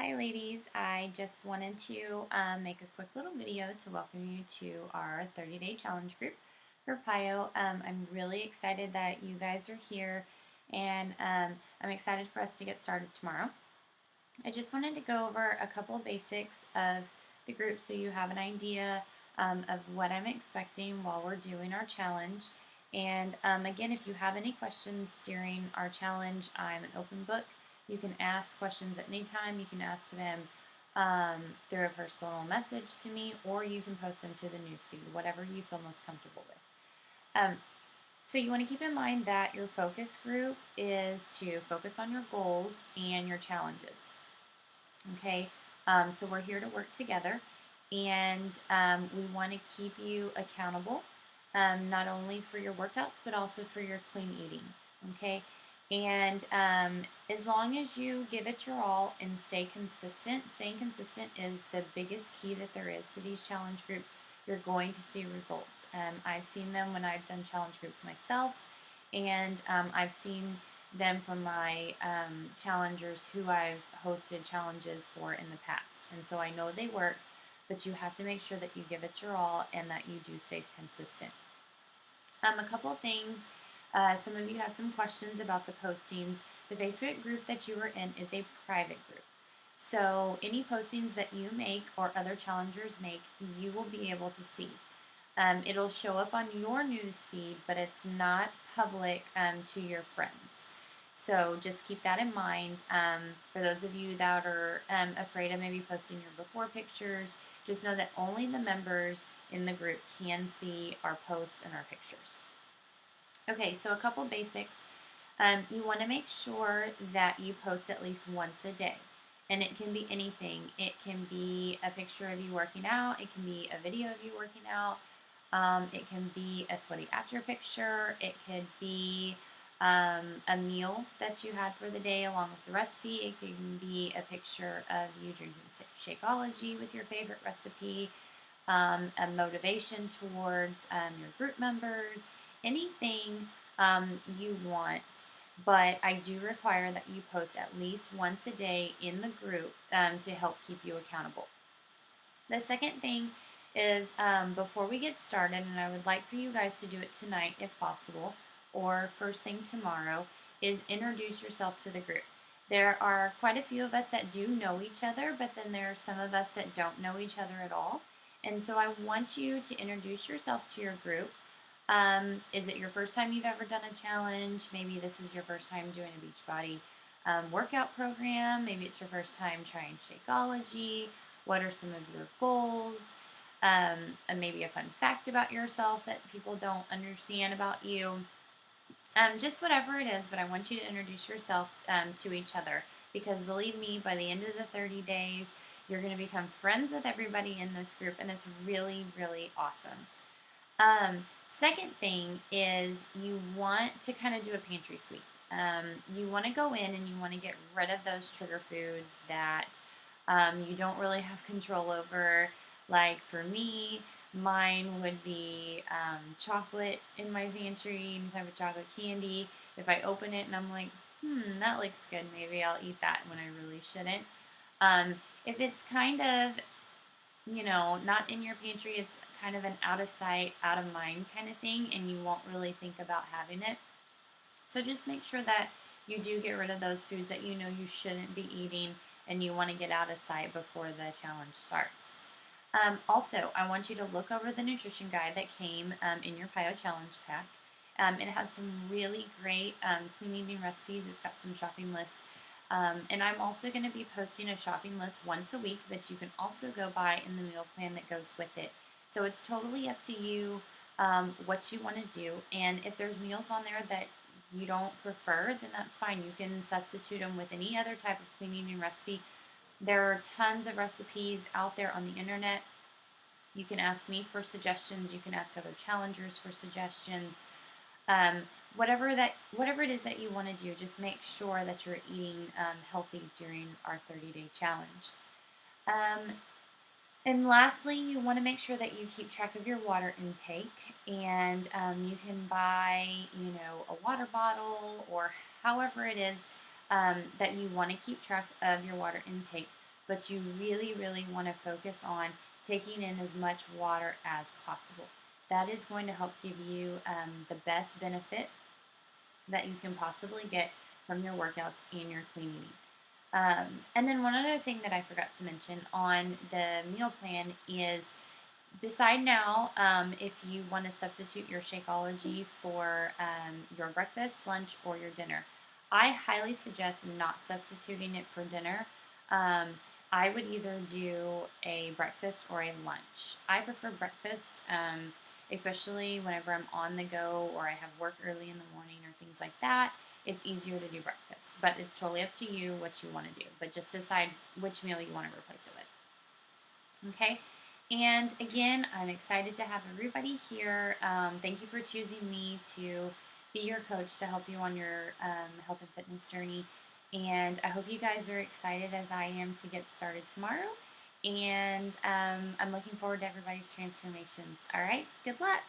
Hi ladies, I just wanted to make a quick little video to welcome you to our 30-day challenge group for PiYo. I'm really excited that you guys are here, and I'm excited for us to get started tomorrow. I just wanted to go over a couple of basics of the group so you have an idea of what I'm expecting while we're doing our challenge. And again, if you have any questions during our challenge, I'm an open book. You can ask questions at any time. You can ask them through a personal message to me, or you can post them to the newsfeed, whatever you feel most comfortable with. So you want to keep in mind that your focus group is to focus on your goals and your challenges. Okay, so we're here to work together, and we want to keep you accountable, not only for your workouts but also for your clean eating. Okay, and as long as you give it your all and stay consistent, staying consistent is the biggest key that there is to these challenge groups. You're going to see results. I've seen them when I've done challenge groups myself, and I've seen them from my challengers who I've hosted challenges for in the past. And so I know they work, but you have to make sure that you give it your all and that you do stay consistent. A couple of things. Some of you had some questions about the postings. The Facebook group that you are in is a private group. So any postings that you make or other challengers make, you will be able to see. It'll show up on your news feed, but it's not public to your friends. So just keep that in mind. For those of you that are afraid of maybe posting your before pictures, just know that only the members in the group can see our posts and our pictures. Okay, so a couple basics. You want to make sure that you post at least once a day. And it can be anything. It can be a picture of you working out. It can be a video of you working out. It can be a sweaty after picture. It could be a meal that you had for the day along with the recipe. It can be a picture of you drinking Shakeology with your favorite recipe, a motivation towards your group members, anything you want. But I do require that you post at least once a day in the group to help keep you accountable. The second thing is before we get started, and I would like for you guys to do it tonight if possible, or first thing tomorrow, is introduce yourself to the group. There are quite a few of us that do know each other, but then there are some of us that don't know each other at all. And so I want you to introduce yourself to your group. Is it your first time you've ever done a challenge? Maybe this is your first time doing a Beachbody workout program. Maybe it's your first time trying Shakeology. What are some of your goals? And maybe a fun fact about yourself that people don't understand about you. Just whatever it is, but I want you to introduce yourself to each other, because believe me, by the end of the 30 days, you're going to become friends with everybody in this group, and it's really, really awesome. Second thing is you want to kind of do a pantry sweep. You want to go in and you want to get rid of those trigger foods that you don't really have control over. Like for me, mine would be chocolate in my pantry, any type of chocolate candy. If I open it and I'm like, that looks good, maybe I'll eat that when I really shouldn't. If it's kind of, not in your pantry, it's kind of an out of sight, out of mind kind of thing, and you won't really think about having it. So just make sure that you do get rid of those foods that you know you shouldn't be eating and you want to get out of sight before the challenge starts. Also, I want you to look over the nutrition guide that came in your PiYo challenge pack. It has some really great clean eating recipes. It's got some shopping lists. And I'm also going to be posting a shopping list once a week that you can also go by in the meal plan that goes with it. So it's totally up to you what you want to do. And if there's meals on there that you don't prefer, then that's fine. You can substitute them with any other type of clean eating recipe. There are tons of recipes out there on the internet. You can ask me for suggestions. You can ask other challengers for suggestions. Whatever it is that you want to do, just make sure that you're eating healthy during our 30-day challenge. And lastly, you want to make sure that you keep track of your water intake, and you can buy, a water bottle or however it is that you want to keep track of your water intake. but you really, really want to focus on taking in as much water as possible. That is going to help give you the best benefit that you can possibly get from your workouts and your clean eating. And then one other thing that I forgot to mention on the meal plan is decide now if you want to substitute your Shakeology for your breakfast, lunch, or your dinner. I highly suggest not substituting it for dinner. Um, I would either do a breakfast or a lunch. I prefer breakfast, especially whenever I'm on the go or I have work early in the morning or things like that. It's easier to do breakfast, but it's totally up to you what you want to do. But just decide which meal you want to replace it with. Okay? And again, I'm excited to have everybody here. Thank you for choosing me to be your coach to help you on your health and fitness journey. And I hope you guys are excited as I am to get started tomorrow. And I'm looking forward to everybody's transformations. All right, good luck.